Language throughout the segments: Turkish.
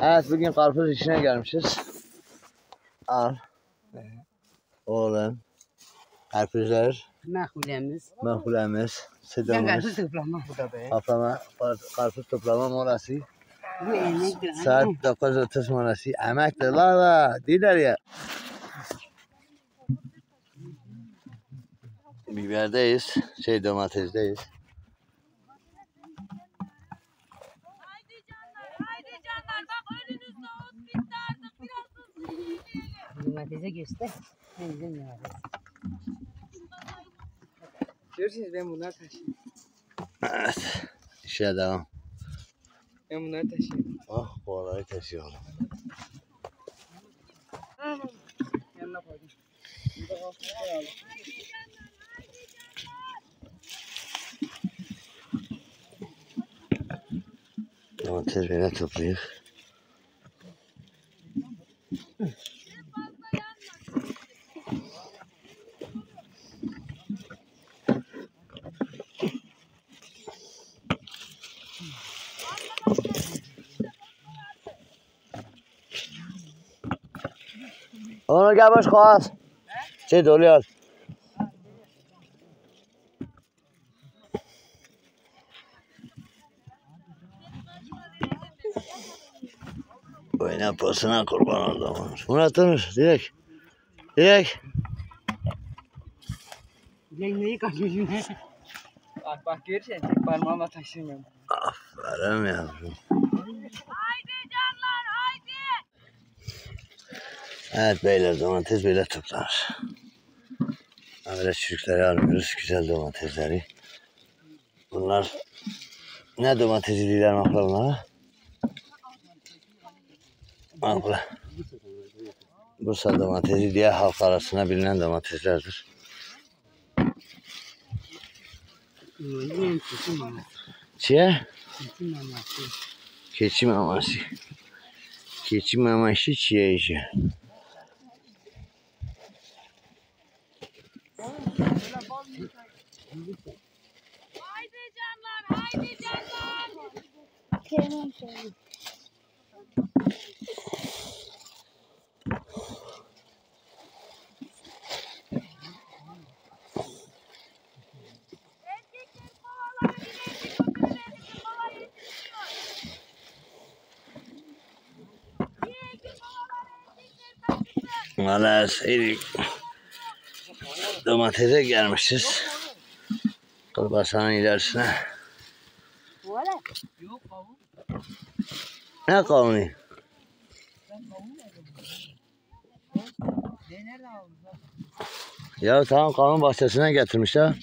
Evet, bugün karpuz işine gelmişiz. Al. Oğlum. Karpuzlar. Mahulemiz. Sedamız. Karpuz toplama molası. Saat 9:30 molası. Emektir la. Diler ya. Biberdeyiz. Domatesdeyiz. Haydi canlar bak önünüzde ot bitti artık biraz hızlı yürüyelim. Domatese göster. Benzin domates. Görürsünüz ben bunları taşıyayım. Evet. İşe devam. Ben bunları taşıyayım. Oh, kolayı taşıyalım. Yanına koydum. Burada kalkıp koyalım. Domates böyle toplayıp. Onu gel boş koy. Doluyor. Oyna posuna kurban oldum. Murat Onur, direkt. Direkt. Neyi kaçıyorsun? Bak görürsün tek parmağımla taşıyayım ben. Aferin yavrum. Haydi canlar haydi. Evet beyler, domates böyle toplanır. Böyle çürükleri almıyoruz, güzel domatesleri. Bunlar ne domatesi diyorlar makla bunlara? Makla. Bursa domatesi diye halk arasında bilinen domateslerdir. Çiğ? Keçi maması. Keçi maması çiğ işi. Haydi canlar haydi canlar. Erkekler kovaları ileri götürün kova yetişiyor. İyi ki kovaları erkekler taşısın. Valla seyrik. Domatese gelmişiz. Kılbasanın ilerisine. Yok kavun. Ne kavunu? Ne nereden aldın? Ya tamam, kavun bahçesine getirmişler.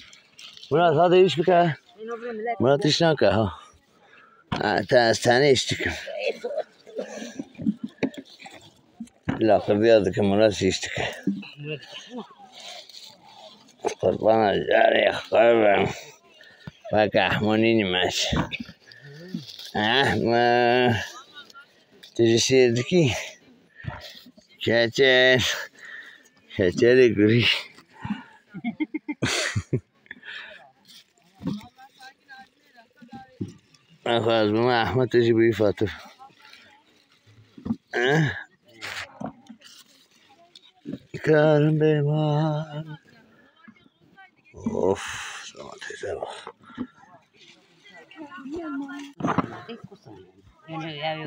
Murat hadi iç bir kere. Murat iç ne kere ha. Ha tane içtik. Lafı bir adı ki Murat içtik. Kurban acayip kurban. Bak ahmonini maç. Ahma. Dirisi yedi ki. Keçer. Keçeri gri. Bak ağzıma Ahmet Eci büyük Fatır. Karım benim var. Of, domatese bak.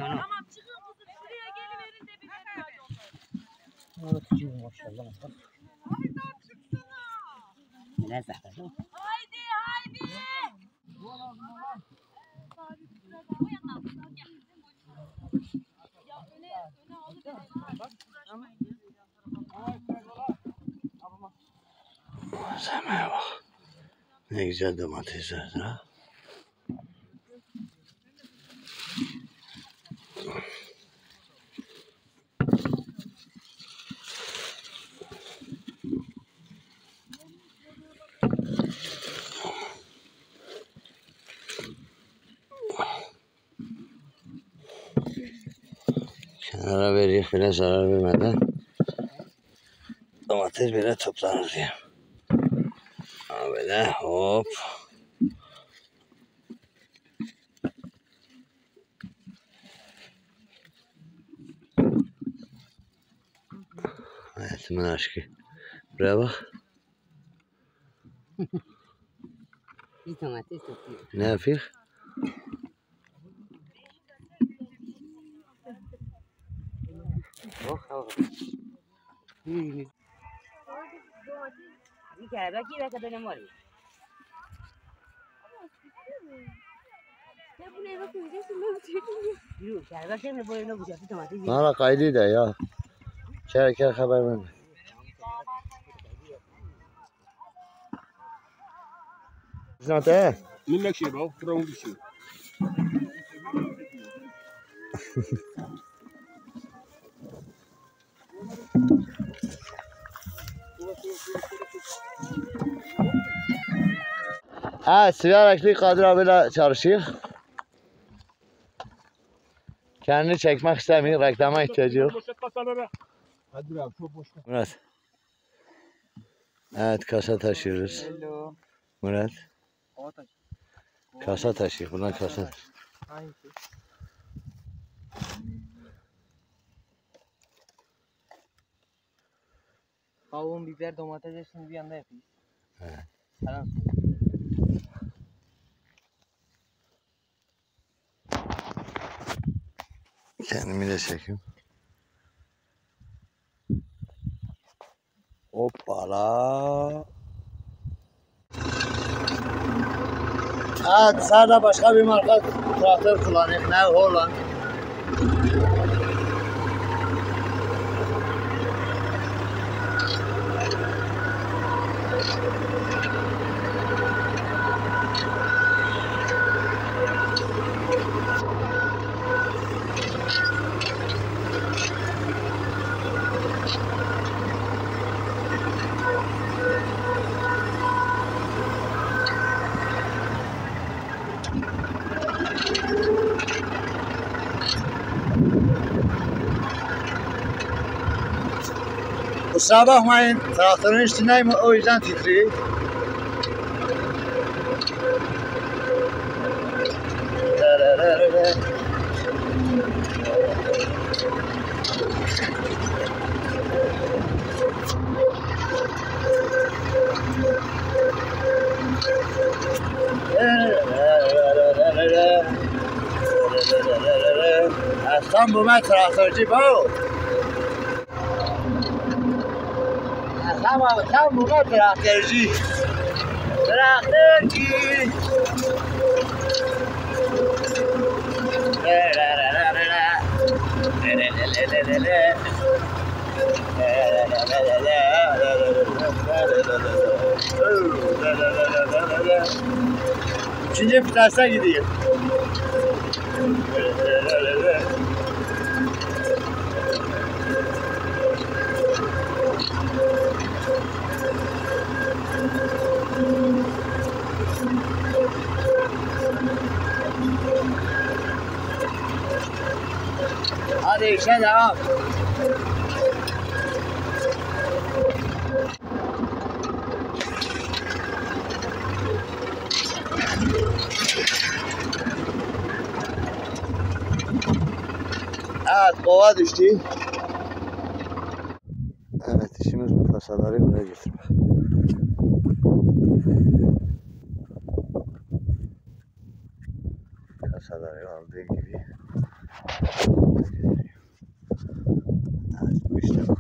Tamam çıkın kızım şuraya geliverin de bir haydi haydi. Ya öne Malzemeye bak. Ne güzel domatesler ha. Kenara veriyor, bile zarar vermeden domates böyle toplanır diye. Böyle hop. Domatesimin aşkı. Buraya bak. Bir domates topluyor. Ne yapıyor? Oh oh. Bir kere belki belki benim var. Ya buraya bakın geçin ben çekeyim. Yürü kere belki benim boyuna bu bir domates. Bana kaydı da ya. Kere haber verme. Zaten. Minnek şey bak, buranın bir şey. Evet, Siverekli Kadir abiyle çalışıyor. Kendini çekmek istemiyor, reklama ihtiyacı yok. Boşalt kasaları. Hadi abi, çok boş. Murat. Evet, kasa taşıyoruz. Hello. Murat, O taş. kasa taşıyor. Buradan kasa. Hangisi? Kavun, biber, domates hepsini bir anda yapayım. Evet. Selam. Kendimi de çekeyim. Hoppala. Evet, dışarıda başka bir marka traktör kullanıyor. Ne Holland. Kusura bakmayın, traktörün üstündeyim, o yüzden titriyor. Aslan bu traktörcü bu. Tam bu traktörcü. Traktörcü. Üçüncü vitese gidiyor. Hadi işe devam. Evet, kova düştü. Evet, işimiz bu kasaları buraya getirmek. Kasaları aldığı gibi. Evet, bu işte bu.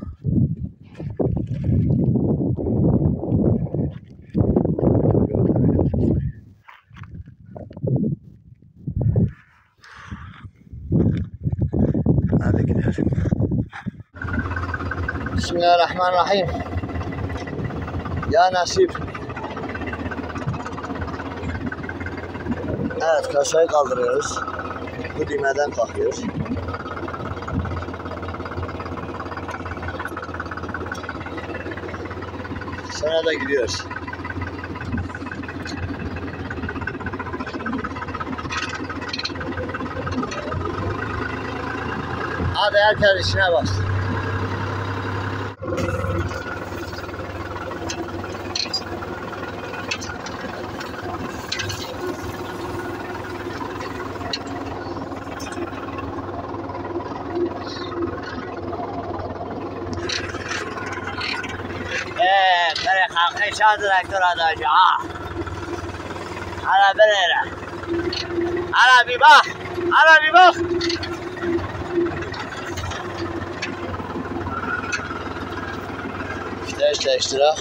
Hadi gidelim. Bismillahirrahmanirrahim. Ya nasip. Evet, kasayı kaldırıyoruz. Bu düğmeden kalkıyoruz. Sonra da gidiyoruz. Hadi herkes işine baksın. İnşaat direktörü adacı ha. Hala böyle. Hala bir bak. Hala bir bak. İşte iştirak.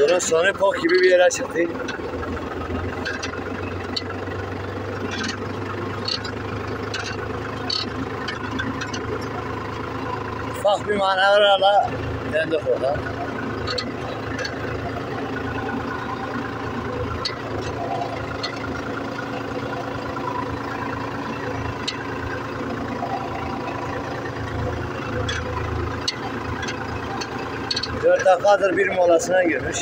Yolun sonu pok gibi bir yere çıktı. Ufak bir manevralarla döndük oradan. Dört dakikadır bir molasına girmiş.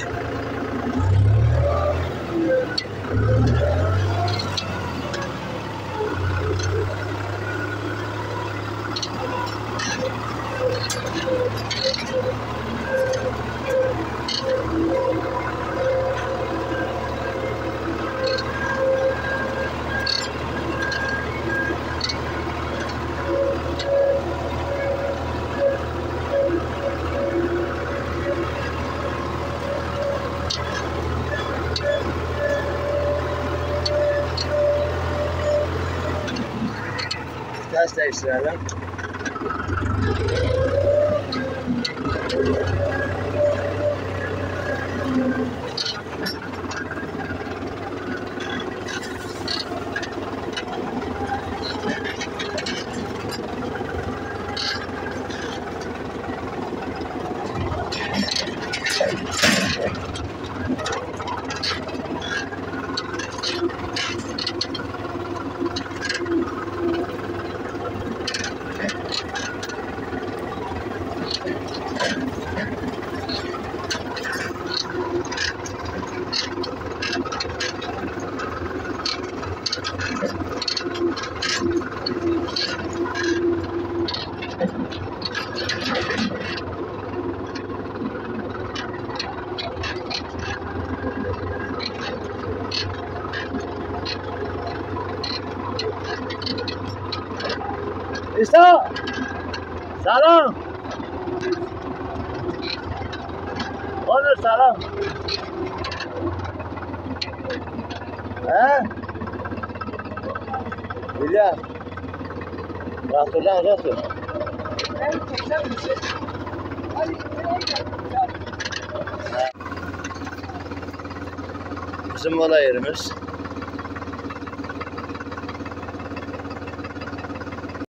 Ters değiştirelim. İşte selam. Onur selam. He? William. Traktörden uzak dur. Bizim mola yerimiz.